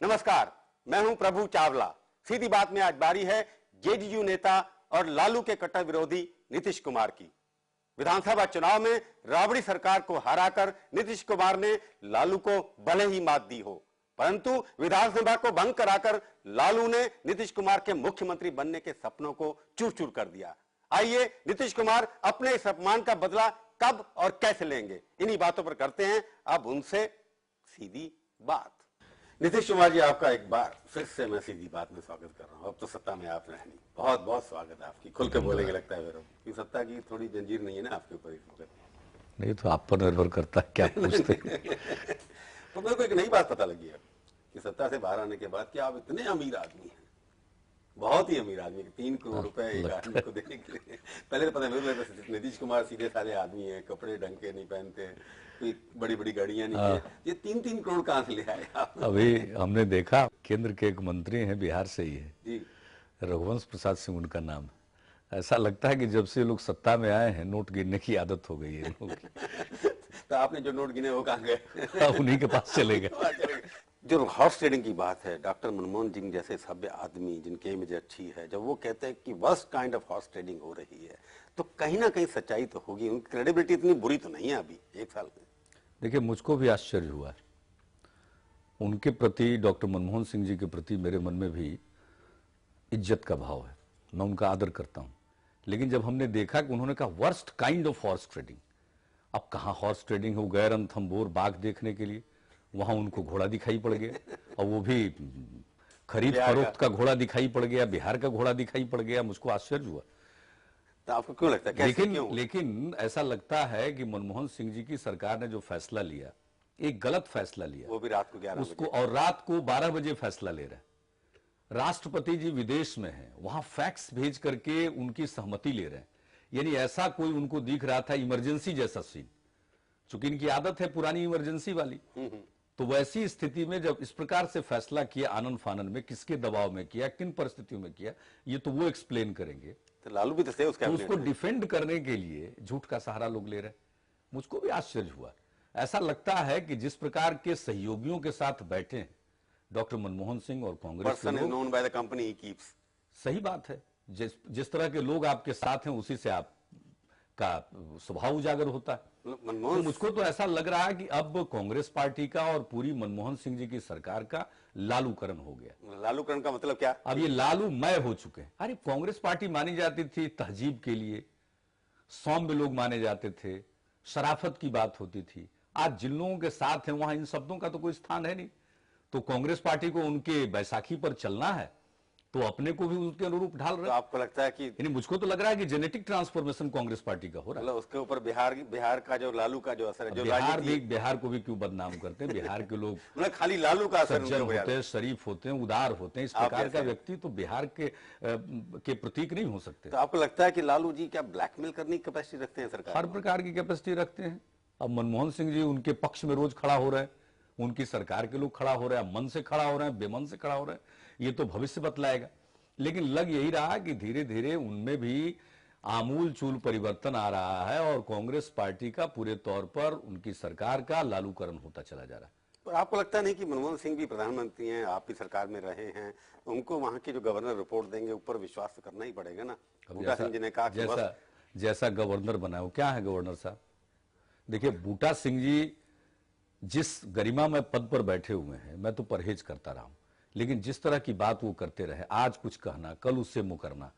नमस्कार, मैं हूं प्रभु चावला। सीधी बात में आज बारी है जेडीयू नेता और लालू के कट्टर विरोधी नीतीश कुमार की। विधानसभा चुनाव में राबड़ी सरकार को हराकर नीतीश कुमार ने लालू को भले ही मात दी हो, परंतु विधानसभा को भंग कराकर लालू ने नीतीश कुमार के मुख्यमंत्री बनने के सपनों को चूर चूर कर दिया। आइए नीतीश कुमार अपने इस अपमान का बदला कब और कैसे लेंगे, इन्हीं बातों पर करते हैं अब उनसे सीधी बात। नीतीश कुमार जी, आपका एक बार फिर से मैं सीधी बात में स्वागत कर रहा हूं। अब तो सत्ता में आप नहीं, बहुत बहुत स्वागत है आपकी। खुल के बोलेंगे लगता है मेरे, सत्ता की थोड़ी जंजीर नहीं है ना आपके ऊपर इस वक्त। नहीं तो आप पर निर्भर करता है क्या पूछते तो मेरे को एक नई बात पता लगी है कि सत्ता से बाहर आने के बाद कि आप इतने अमीर आदमी हैं, बहुत ही अमीर आदमी, 3 करोड़ रुपए एक आदमी को देने के लिए। पहले तो पता नहीं, नीतीश कुमार सीधे साधे आदमी है, कपड़े ढंग के नहीं पहनते, कोई बड़ी बड़ी गाड़ियां नहीं है, ये 3-3 करोड़ कहां से ले आए आप? अभी हमने देखा केंद्र के एक मंत्री हैं, बिहार से ही है जी, रघुवंश प्रसाद सिंह उनका नाम। ऐसा लगता है कि जब से लोग सत्ता में आए हैं नोट गिनने की आदत हो गई है लोगों की। तो आपने जो नोट गिने वो कहां गए? उन्हीं के पास चले गए। जो हॉर्स ट्रेडिंग की बात है, डॉक्टर मनमोहन सिंह जैसे सभ्य आदमी जिनकी इमेज अच्छी है, जब वो कहते हैं कि worst kind of horse trading हो रही है, तो कहीं ना कहीं सच्चाई तो होगी। उनकी क्रेडिबिलिटी इतनी बुरी तो नहीं है अभी 1 साल में। देखिए, मुझको भी आश्चर्य हुआ है उनके प्रति, डॉक्टर मनमोहन सिंह जी के प्रति मेरे मन में भी इज्जत का भाव है, मैं उनका आदर करता हूं। लेकिन जब हमने देखा कि उन्होंने कहा worst kind of horse trading, अब कहां हॉर्स ट्रेडिंग हो, गए रणथंभौर बाघ देखने के लिए, वहां उनको घोड़ा दिखाई पड़ गया, और वो भी खरीद फरोख्त का घोड़ा दिखाई पड़ गया, बिहार का घोड़ा दिखाई पड़ गया। मुझको आश्चर्य हुआ। तो आपको क्यों लगता है, कैसे, लेकिन ऐसा लगता है कि मनमोहन सिंह जी की सरकार ने जो फैसला लिया, एक गलत फैसला लिया, वो भी रात को 11 उसको, और रात को 12 बजे फैसला ले रहे हैं। राष्ट्रपति जी विदेश में हैं, वहां फैक्स भेज करके उनकी सहमति ले रहे हैं। यानी ऐसा कोई उनको दिख रहा था इमरजेंसी जैसा सीन, चूंकि इनकी आदत है पुरानी इमरजेंसी वाली। तो वैसी स्थिति में जब इस प्रकार से फैसला किया, आनन फानन में, किसके दबाव में किया, किन परिस्थितियों में किया, ये तो वो एक्सप्लेन करेंगे। तो लालू भी तो थे उसका, तो उसको डिफेंड करने के लिए झूठ का सहारा लोग ले रहे। मुझको भी आश्चर्य हुआ। ऐसा लगता है कि जिस प्रकार के सहयोगियों के साथ बैठे हैं डॉक्टर मनमोहन सिंह और कांग्रेस के लोग, known by the company he keeps. सही बात है, जिस तरह के लोग आपके साथ हैं उसी से आप का स्वभाव उजागर होता है। तो मुझको तो ऐसा लग रहा है कि अब कांग्रेस पार्टी का और पूरी मनमोहन सिंह जी की सरकार का लालूकरण हो गया। लालूकरण का मतलब क्या? अब ये लालूमय हो चुके हैं। अरे कांग्रेस पार्टी मानी जाती थी तहजीब के लिए, सौम्य लोग माने जाते थे, शराफत की बात होती थी। आज जिन लोगों के साथ हैं वहां इन शब्दों का तो कोई स्थान है नहीं। तो कांग्रेस पार्टी को उनके बैसाखी पर चलना है तो अपने को भी उसके अनुरूप ढाल रहे। तो आपको लगता है कि, यानी मुझको तो लग रहा है कि जेनेटिक ट्रांसफॉर्मेशन कांग्रेस पार्टी का हो रहा है। मतलब उसके ऊपर बिहार का जो लालू का जो असर है, जो बिहार को भी क्यों बदनाम करते हैं? बिहार के लोग मतलब खाली लालू का असर होते हैं, शरीफ होते हैं, उदार होते हैं। इस प्रकार का व्यक्ति तो बिहार के प्रतीक नहीं हो सकते। तो आपको लगता है कि लालू जी क्या ब्लैकमेल करने की कैपेसिटी रखते हैं? सरकार हर प्रकार की कैपेसिटी रखते हैं। अब मनमोहन सिंह जी उनके पक्ष में रोज खड़ा हो रहे हैं, उनकी सरकार के लोग खड़ा हो रहे हैं, मन से खड़ा हो रहे हैं, बेमन से खड़ा हो रहे हैं, ये तो भविष्य बतलाएगा। लेकिन लग यही रहा कि धीरे धीरे उनमें भी आमूल चूल परिवर्तन आ रहा है और कांग्रेस पार्टी का पूरे तौर पर उनकी सरकार का लालूकरण होता चला जा रहा है। पर आपको लगता नहीं कि मनमोहन सिंह भी प्रधानमंत्री हैं, आप भी सरकार में रहे हैं, उनको वहां के जो गवर्नर रिपोर्ट देंगे ऊपर विश्वास तो करना ही पड़ेगा ना? बूटा सिंह जी ने कहा जैसा गवर्नर बना वो क्या है गवर्नर साहब? देखिए, बूटा सिंह जी जिस गरिमा में पद पर बैठे हुए हैं, मैं तो परहेज करता रहा हूं, लेकिन जिस तरह की बात वो करते रहे, आज कुछ कहना कल उससे मुकरना।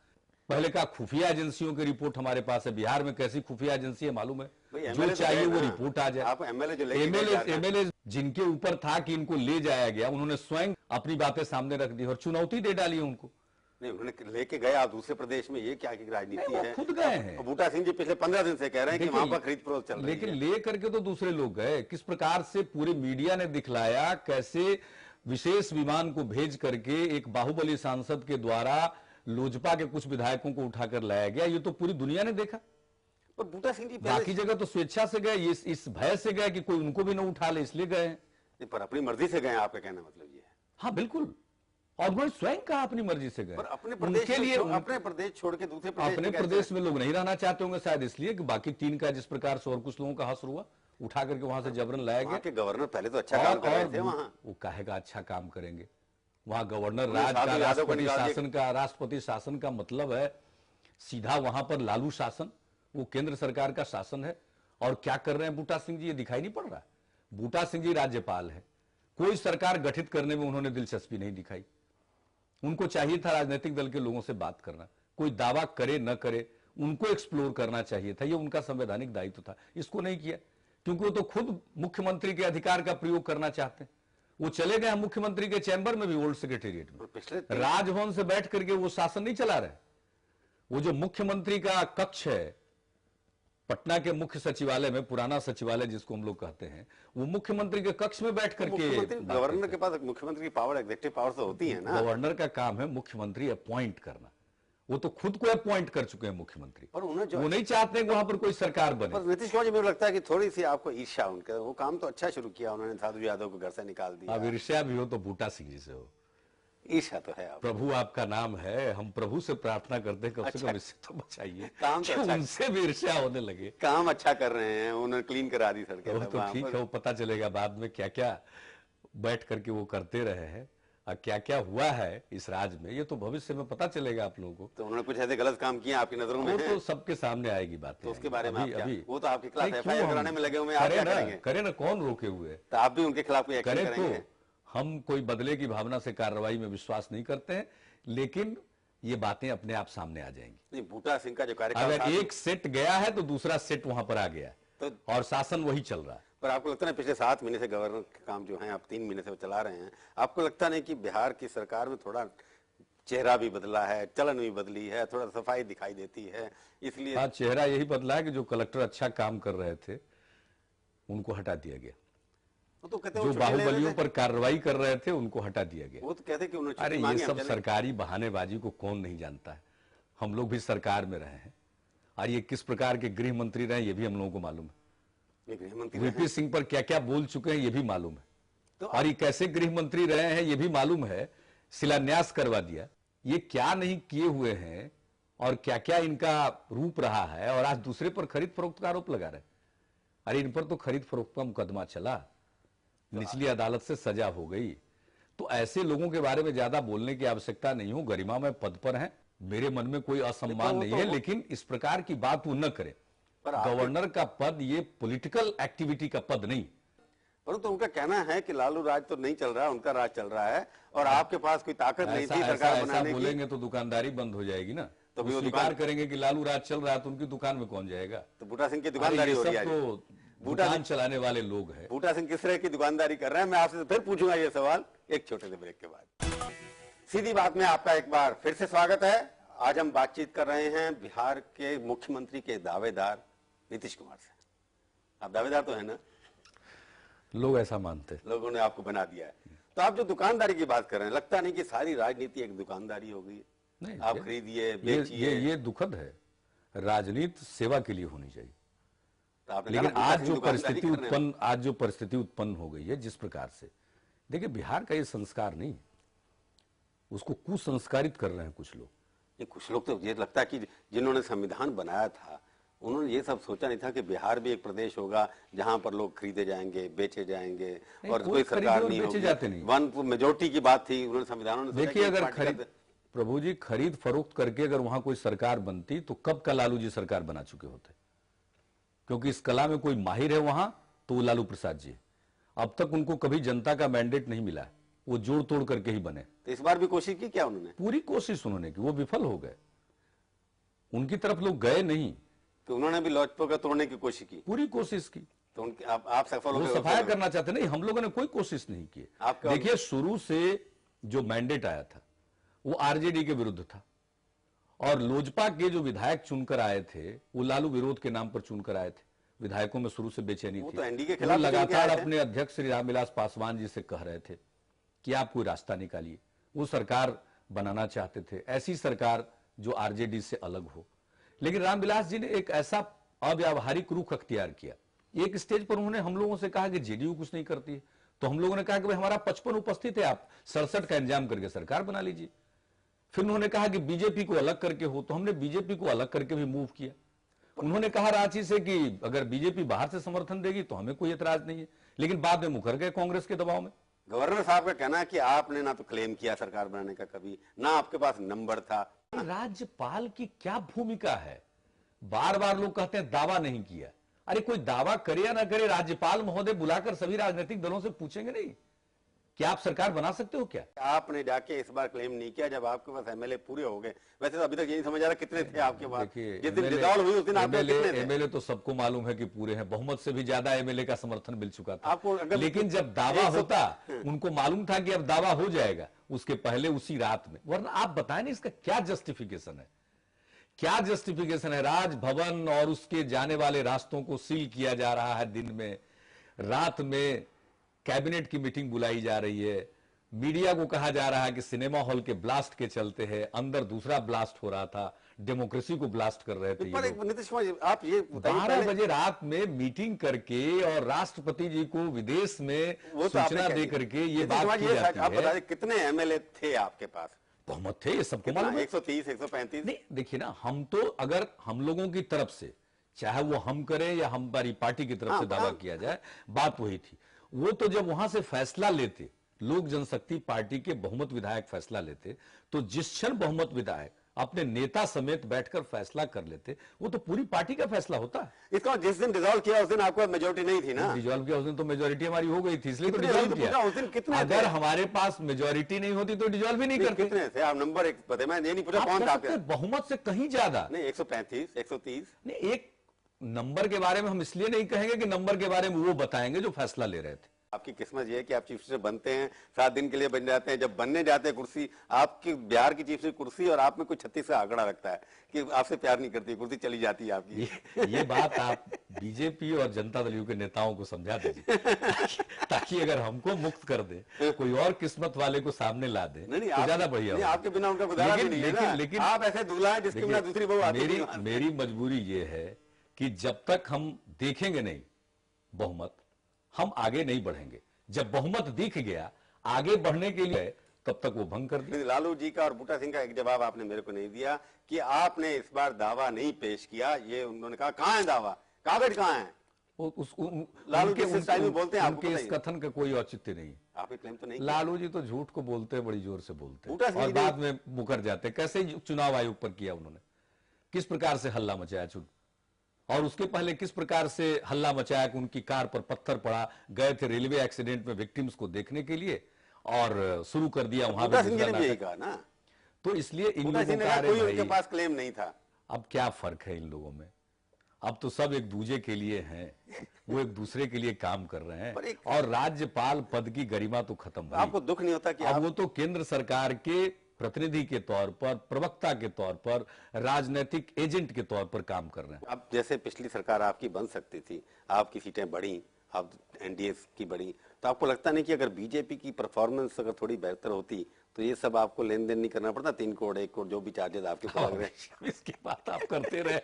पहले का खुफिया एजेंसियों की रिपोर्ट हमारे पास है। बिहार में कैसी खुफिया एजेंसी है मालूम है? जो चाहिए वो रिपोर्ट आ जाए। आप एमएलए जिनके ऊपर था कि इनको ले जाया गया, उन्होंने स्वयं अपनी बातें सामने रख दी और चुनौती दे डाली उनको। नहीं, उन्होंने लेके गया दूसरे प्रदेश में, ये क्या की राजनीति है? खुद गए हैं। बूटा सिंह जी पिछले 15 दिन से कह रहे हैं कि वहां पर खरीद फरोख्त चल रही है। लेकिन ले करके तो दूसरे लोग गए। किस प्रकार से पूरे मीडिया ने दिखलाया, कैसे विशेष विमान को भेज करके एक बाहुबली सांसद के द्वारा लोजपा के कुछ विधायकों को उठाकर लाया गया, ये तो पूरी दुनिया ने देखा। पर बूटा सिंह जी बाकी जगह तो स्वेच्छा से गए, इस भय से गए कि कोई उनको भी न उठा ले, इसलिए गए। पर अपनी मर्जी से गए, आपका कहना मतलब ये है? हाँ बिल्कुल, और उन्होंने स्वयं कहा अपनी मर्जी से गए। अपने प्रदेश के लिए अपने प्रदेश छोड़ के दूसरे प्रदेश, अपने प्रदेश में लोग नहीं रहना चाहते होंगे शायद, इसलिए कि बाकी 3 का जिस प्रकार से और कुछ लोगों का हश्र हुआ, उठा करके वहां से जबरन लाया वहाँ गया। के गवर्नर पहले तो अच्छा काम कर रहे थे वहाँ। वो काहे का अच्छा काम करेंगे? वहां गवर्नर उन्हें राज साधु का, यादव को राष्ट्रपति निकाल दिया। शासन का, राष्ट्रपति शासन का मतलब है सीधा वहां पर लालू शासन, वो केंद्र सरकार का शासन है। और क्या कर रहे हैं बूटा सिंह जी, ये दिखाई नहीं पड़ रहा? बूटा सिंह जी राज्यपाल है, कोई सरकार गठित करने में उन्होंने दिलचस्पी नहीं दिखाई। उनको चाहिए था राजनीतिक दल के लोगों से बात करना, कोई दावा करे न करे उनको एक्सप्लोर करना चाहिए था, ये उनका संवैधानिक दायित्व था। इसको नहीं किया क्योंकि वो तो खुद मुख्यमंत्री के अधिकार का प्रयोग करना चाहते हैं। वो चले गए मुख्यमंत्री के चैम्बर में भी, ओल्ड सेक्रेटेरिएट में, राजभवन से बैठ करके वो शासन नहीं चला रहे। वो जो मुख्यमंत्री का कक्ष है पटना के मुख्य सचिवालय में, पुराना सचिवालय जिसको हम लोग कहते हैं, वो मुख्यमंत्री के कक्ष में बैठ करके, गवर्नर के पास मुख्यमंत्री की पावर, एग्जीक्यूटिव पावर तो होती है ना। गवर्नर का काम है मुख्यमंत्री अपॉइंट करना, वो तो खुद को अपॉइंट कर चुके हैं मुख्यमंत्री, और उन्हें जो वो नहीं चाहते हैं कि वहां पर कोई सरकार बने। पर नीतीश कुमार जी, मुझे लगता है कि थोड़ी सी आपको ईर्ष्या, उनका वो काम तो अच्छा शुरू किया उन्होंने, साधु यादव को घर से निकाल दिया। अब ईर्ष्या भी हो तो बूटा सिंह जी से हो। ईर्ष्या तो है। प्रभु आपका नाम है, हम प्रभु से प्रार्थना करते हैं कम से अच्छा। कम इससे तो बचाइए, काम तो अच्छा, उनसे भी ईर्ष्या होने लगे। काम अच्छा कर रहे हैं, उन्होंने क्लीन करा दी सड़कें। वो तो ठीक है, वो पता चलेगा बाद में क्या क्या बैठ करके वो करते रहे हैं और क्या क्या हुआ है इस राज्य में, ये तो भविष्य में पता चलेगा आप लोगों को। तो उन्होंने कुछ ऐसे गलत काम किए आपकी नजरों में? वो तो सबके सामने आएगी बात। तो उसके बारे में अभी, आप क्या? अभी वो तो आपके खिलाफ एफआईआर कराने में लगे हुए हैं, आप क्या करेंगे? करे ना, कौन रोके हुए? तो आप भी उनके खिलाफ कोई एक्शन करे करेंगे? तो हम कोई बदले की भावना से कार्रवाई में विश्वास नहीं करते हैं, लेकिन ये बातें अपने आप सामने आ जाएंगी। नहीं, बूटा सिंह का जो कार्यकाल अगर एक सेट गया है तो दूसरा सेट वहां पर आ गया तो, और शासन वही चल रहा है। पर आपको लगता नहीं पिछले 7 महीने से गवर्नर के काम जो है आप 3 महीने से वो चला रहे हैं, आपको लगता नहीं कि बिहार की सरकार में थोड़ा चेहरा भी बदला है, चलन भी बदली है, थोड़ा सफाई दिखाई देती है, इसलिए? हाँ, चेहरा यही बदला है कि जो कलेक्टर अच्छा काम कर रहे थे उनको हटा दिया गया, वो तो कहते जो बाहुबलियों पर कार्रवाई कर रहे थे उनको हटा दिया गया। वो तो कहते कि उन्होंने अरे ये सब सरकारी बहानेबाजी को कौन नहीं जानता है, हम लोग भी सरकार में रहे हैं और ये किस प्रकार के गृह मंत्री रहे ये भी हम लोगों को मालूम है। गृह मंत्री वीपी सिंह पर क्या क्या बोल चुके हैं ये भी मालूम है, तो और ये कैसे गृह मंत्री रहे हैं ये भी मालूम है। शिलान्यास करवा दिया, ये क्या नहीं किए हुए हैं और क्या क्या इनका रूप रहा है, और आज दूसरे पर खरीद फरोख्त का आरोप लगा रहे। अरे इन पर तो खरीद फरोख्त का मुकदमा चला, निचली अदालत से सजा हो गई। तो ऐसे लोगों के बारे में ज्यादा बोलने की आवश्यकता नहीं हो, गरिमा में पद पर है, मेरे मन में कोई असम्मान नहीं है, लेकिन इस प्रकार की बात वो न करे। गवर्नर का पद ये पॉलिटिकल एक्टिविटी का पद नहीं। परंतु उनका कहना है कि लालू राज तो नहीं चल रहा, उनका राज चल रहा है और आपके पास कोई ताकत नहीं थी सरकार बनाने की। बोलेंगे तो दुकानदारी बंद हो जाएगी ना, तो वो स्वीकार करेंगे कि लालू राज चल रहा है तो उनकी दुकान में कौन जाएगा? तो बूटा सिंह की दुकानदारी हो रही है, तो दुकान चलाने वाले लोग हैं। बूटा सिंह किस तरह की दुकानदारी कर रहे हैं, मैं आपसे फिर पूछूंगा ये सवाल एक छोटे से ब्रेक के बाद। सीधी बात में आपका एक बार फिर से स्वागत है। आज हम बातचीत कर रहे हैं बिहार के मुख्यमंत्री के दावेदार नीतीश कुमार से। आप दावेदार तो है ना? लोग ऐसा मानते हैं, लोगों ने आपको बना दिया है। तो आप जो दुकानदारी की बात कर रहे हैं, लगता नहीं कि सारी राजनीति एक दुकानदारी हो गई? नहीं, आप खरीदिए, बेचिए। ये दुखद है, राजनीति सेवा के लिए होनी चाहिए। तो लेकिन आज जो परिस्थिति उत्पन्न हो गई है जिस प्रकार से, देखिए बिहार का ये संस्कार नहीं, उसको कुसंस्कारित कर रहे हैं कुछ लोग। ये कुछ लोग तो ये लगता है कि जिन्होंने संविधान बनाया था उन्होंने ये सब सोचा नहीं था कि बिहार भी एक प्रदेश होगा जहां पर लोग खरीदे जाएंगे, बेचे जाएंगे और कोई सरकार नहीं होगी। जाते नहीं, वन मेजोरिटी की बात थी, उन्होंने संविधान में देखिए अगर खरीद प्रभु जी खरीद फरोख्त करके अगर वहां कोई सरकार बनती तो कब का लालू जी सरकार बना चुके होते, क्योंकि इस कला में कोई माहिर है वहां तो वो लालू प्रसाद जी। अब तक उनको कभी जनता का मैंडेट नहीं मिला, वो जोड़ तोड़ करके ही बने। तो इस बार भी कोशिश की क्या उन्होंने? पूरी कोशिश उन्होंने की, वो विफल हो गए, उनकी तरफ लोग गए नहीं। तो उन्होंने भी लोजपा का तोड़ने की कोशिश की, पूरी कोशिश की। तो उनके आप सफल हो गए? सफाया करना चाहते नहीं, हम लोगों ने कोई कोशिश नहीं की। देखिए शुरू से जो मैंडेट आया था वो आरजेडी के विरुद्ध था, और लोजपा के जो विधायक चुनकर आए थे वो लालू विरोध के नाम पर चुनकर आए थे। विधायकों में शुरू से बेचैनी थी, तो एनडीए के खिलाफ लगातार अपने अध्यक्ष श्री रामविलास पासवान जी से कह रहे थे कि आप कोई रास्ता निकालिए। वो सरकार बनाना चाहते थे, ऐसी सरकार जो आरजेडी से अलग हो। लेकिन रामविलास जी ने एक ऐसा अव्यावहारिक रुख अख्तियार किया। एक स्टेज पर उन्होंने हम लोगों से कहा कि जेडीयू कुछ नहीं करती है, तो हम लोगों ने कहा कि भाई हमारा 55 उपस्थित है, आप 67 का इंतजाम करके सरकार बना लीजिए। फिर उन्होंने कहा कि बीजेपी को अलग करके हो, तो हमने बीजेपी को अलग करके भी मूव किया। उन्होंने कहा रांची से कि अगर बीजेपी बाहर से समर्थन देगी तो हमें कोई एतराज नहीं है, लेकिन बाद में मुकर गए कांग्रेस के दबाव में। गवर्नर साहब का कहना है कि आपने ना तो क्लेम किया सरकार बनाने का कभी, ना आपके पास नंबर था। राज्यपाल की क्या भूमिका है? बार बार लोग कहते हैं दावा नहीं किया। अरे कोई दावा करे या ना करे, राज्यपाल महोदय बुलाकर सभी राजनीतिक दलों से पूछेंगे नहीं कि आप सरकार बना सकते हो क्या? आपने जाके इस बार क्लेम नहीं किया जब आपके पास एमएलए पूरे हो गए। वैसे तो अभी तक यही समझ आ रहा कितने थे आपके पास? जिस दिन डिसॉल्व हुई उस दिन आपके कितने थे? एमएलए तो सबको मालूम है कि पूरे हैं, बहुमत से भी ज्यादा एमएलए का समर्थन मिल चुका था आपको लेकिन जब दावा होता, उनको मालूम था कि अब दावा हो जाएगा, उसके पहले उसी रात में। वरना आप बताएं ना, इसका क्या जस्टिफिकेशन है? क्या जस्टिफिकेशन है? राजभवन और उसके जाने वाले रास्तों को सील किया जा रहा है दिन में, रात में कैबिनेट की मीटिंग बुलाई जा रही है, मीडिया को कहा जा रहा है कि सिनेमा हॉल के ब्लास्ट के चलते हैं, अंदर दूसरा ब्लास्ट हो रहा था, डेमोक्रेसी को ब्लास्ट कर रहे थे। नीतीश कुमार आप ये 12 बजे रात में मीटिंग करके और राष्ट्रपति जी को विदेश में सूचना दे करके ये बात की जाती है। आप बताइए कितने एमएलए थे आपके पास? बहुमत थे, ये सबको मालूम है। 130, 135? नहीं देखिए ना, हम तो अगर हम लोगों की तरफ से, चाहे वो हम करें या हमारी पार्टी की तरफ से दावा किया जाए, बात वही थी। वो तो जब वहां से फैसला लेते, लोक जनशक्ति पार्टी के बहुमत विधायक फैसला लेते, तो जिस क्षण बहुमत विधायक अपने नेता समेत बैठकर फैसला कर लेते, वो तो पूरी पार्टी का फैसला होता है। इसका जिस दिन डिसॉल्व किया उस दिन आपको मेजोरिटी नहीं थी ना? डिसॉल्व किया उस दिन तो मेजोरिटी हमारी हो गई थी, इसलिए तो डिसॉल्व किया। उस दिन कितने अगर हमारे पास मेजोरिटी नहीं होती तो डिसॉल्व भी नहीं करते। कितने थे आप? नंबर एक पता, मैं ये नहीं पूछा कौन था। बहुमत से कहीं ज्यादा नहीं, 135, 130 नहीं। एक नंबर के बारे में हम इसलिए नहीं कहेंगे कि नंबर के बारे में वो बताएंगे जो फैसला ले रहे थे। आपकी किस्मत ये है कि आप चीफ मिनिस्टर बनते हैं, 7 दिन के लिए बन जाते हैं। जब बनने जाते हैं कुर्सी, आपकी बिहार की चीफ मिनिस्टर कुर्सी और आप में कोई 36 का आंकड़ा रखता है कि आपसे प्यार नहीं करती, कुर्सी चली जाती है आपकी। ये बात आप बीजेपी और जनता दल के नेताओं को समझा दीजिए ताकि अगर हमको मुक्त कर दे, कोई और किस्मत वाले को सामने ला दे तो ज्यादा बढ़िया। आपके बिना उनका गुजारा भी नहीं है ना। लेकिन आप ऐसे दूल्हा है जिसके बिना दूसरी बहू आती नहीं। मेरी मजबूरी ये है कि जब तक हम देखेंगे नहीं बहुमत, हम आगे नहीं बढ़ेंगे। जब बहुमत दिख गया, आगे बढ़ने के लिए तब तक वो भंग कर दिया। लालू जी का और बूटा सिंह का एक जवाब आपने मेरे को नहीं दिया कि आपने इस बार दावा नहीं पेश किया। ये उन्होंने कहा, कहां है दावा, कागज कहां है? लालू जी इस स्टाइल में बोलते हैं, आपको इस कथन का कोई औचित्य नहीं। आपने क्लेम तो नहीं? लालू जी तो झूठ को बोलते हैं, बड़ी जोर से बोलते हैं और बाद में मुकर जाते। कैसे चुनाव आयोग पर किया उन्होंने, किस प्रकार से हल्ला मचाया, और उसके पहले किस प्रकार से हल्ला मचाया कि उनकी कार पर पत्थर पड़ा, गए थे रेलवे एक्सीडेंट में विक्टिम्स को देखने के लिए और शुरू कर दिया वहां पे ना। तो इसलिए इन लोगों का कोई उनके पास क्लेम नहीं था। अब क्या फर्क है इन लोगों में? अब तो सब एक दूसरे के लिए हैं, वो एक दूसरे के लिए काम कर रहे हैं और राज्यपाल पद की गरिमा तो खत्म। आपको दुख नहीं होता कि अब वो तो केंद्र सरकार के प्रतिनिधि के तौर पर, प्रवक्ता के तौर पर, राजनीतिक एजेंट के तौर पर काम कर रहे हैं। अब जैसे पिछली सरकार आपकी बन सकती थी, आपकी सीटें बढ़ी, अब एनडीए की बढ़ी, तो आपको लगता नहीं कि अगर बीजेपी की परफॉर्मेंस अगर थोड़ी बेहतर होती तो ये सब आपको लेन देन नहीं करना पड़ता? 3 करोड़ 1 करोड़ जो भी चार्जेस आपके ऊपर लग रहे हैं, इसकी बात आप करते रहे।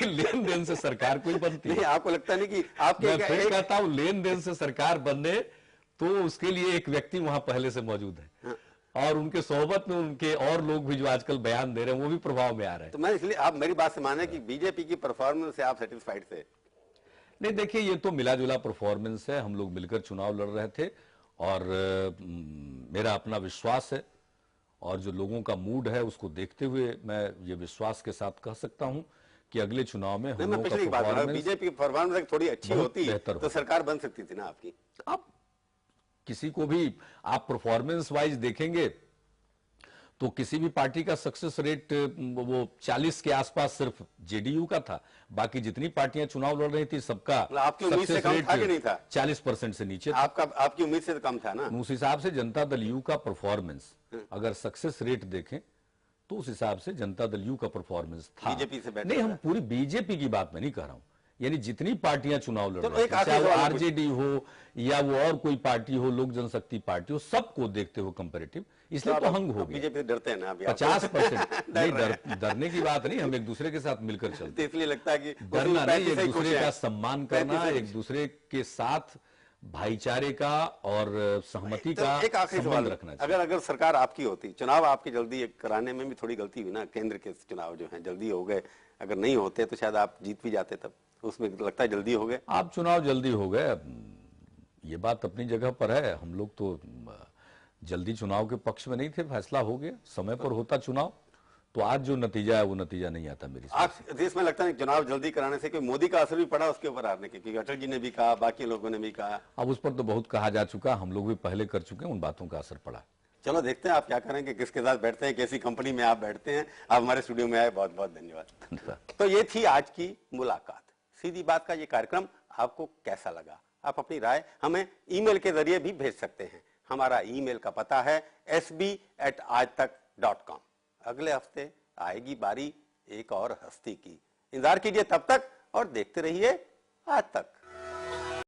लेन देन से सरकार कोई बनती है? आपको लगता नहीं कि आपके, मैं फिर कहता हूं, लेन देन से सरकार बनने तो उसके लिए एक व्यक्ति वहां पहले से मौजूद है और उनके सोहबत में उनके और लोग भी जो आजकल बयान दे रहे हैं वो भी प्रभाव में आ रहे हैं। तो मैं इसलिए, आप मेरी बात से माने कि बीजेपी की परफॉर्मेंस से आप सेटिस्फाइड थे? नहीं देखिए, ये तो मिला जुला परफॉर्मेंस है। हम लोग मिलकर चुनाव लड़ रहे थे और मेरा अपना विश्वास है और जो लोगों का मूड है उसको देखते हुए मैं ये विश्वास के साथ कह सकता हूं कि अगले चुनाव में हम लोगों का परफॉर्मेंस, बीजेपी की परफॉर्मेंस थोड़ी अच्छी होती तो सरकार बन सकती थी ना आपकी। अब किसी को भी आप परफॉर्मेंस वाइज देखेंगे तो किसी भी पार्टी का सक्सेस रेट वो 40 के आसपास सिर्फ जेडीयू का था, बाकी जितनी पार्टियां चुनाव लड़ रही थी सबका आपकी उम्मीद से कम था कि नहीं था? 40% से नीचे। आपकी उम्मीद से कम था ना? उस हिसाब से जनता दल यू का परफॉर्मेंस, अगर सक्सेस रेट देखें तो उस हिसाब से जनता दल यू का परफॉर्मेंस था। बीजेपी से बेहतर? नहीं, हम पूरी बीजेपी की बात में नहीं कर रहा हूं, यानी जितनी पार्टियां चुनाव लड़ रही हैं, चाहे वो आरजेडी हो या वो और कोई पार्टी हो, लोक जनशक्ति पार्टी हो, सबको देखते हो कंपैरेटिव, इसलिए तो हंग हो गया। बीजेपी से डरते हैं ना अभी? 50% नहीं, डरने की बात नहीं, हम एक दूसरे के साथ मिलकर चलते। इसलिए लगता है कि डरना नहीं, एक दूसरे का सम्मान करना, एक दूसरे के साथ भाईचारे का और सहमति तो का एक आखिरी संबंध सवाल, रखना चाहिए। अगर सरकार आपकी होती, चुनाव आपके जल्दी कराने में भी थोड़ी गलती हुई ना, केंद्र के चुनाव जो हैं जल्दी हो गए, अगर नहीं होते तो शायद आप जीत भी जाते, तब उसमें लगता है जल्दी हो गए। आप चुनाव जल्दी हो गए, ये बात अपनी जगह पर है। हम लोग तो जल्दी चुनाव के पक्ष में नहीं थे, फैसला हो गया, समय पर होता चुनाव तो आज जो नतीजा है वो नतीजा नहीं आता मेरी समझ से। आज देश में लगता है चुनाव जल्दी कराने से कोई मोदी का असर भी पड़ा उसके ऊपर हारने के, क्योंकि अटल जी ने भी कहा, बाकी लोगों ने भी कहा। अब उस पर तो बहुत कहा जा चुका, हम लोग भी पहले कर चुके हैं, उन बातों का असर पड़ा। चलो देखते हैं आप क्या करेंगे, किसके साथ बैठते हैं, कैसी कंपनी में आप बैठते हैं। आप हमारे स्टूडियो में आए, बहुत बहुत धन्यवाद। तो ये थी आज की मुलाकात। सीधी बात का ये कार्यक्रम आपको कैसा लगा, आप अपनी राय हमें ईमेल के जरिए भी भेज सकते हैं। हमारा ईमेल का पता है sb@aajtak.com। अगले हफ्ते आएगी बारी एक और हस्ती की। इंतजार कीजिए तब तक और देखते रहिए आज तक।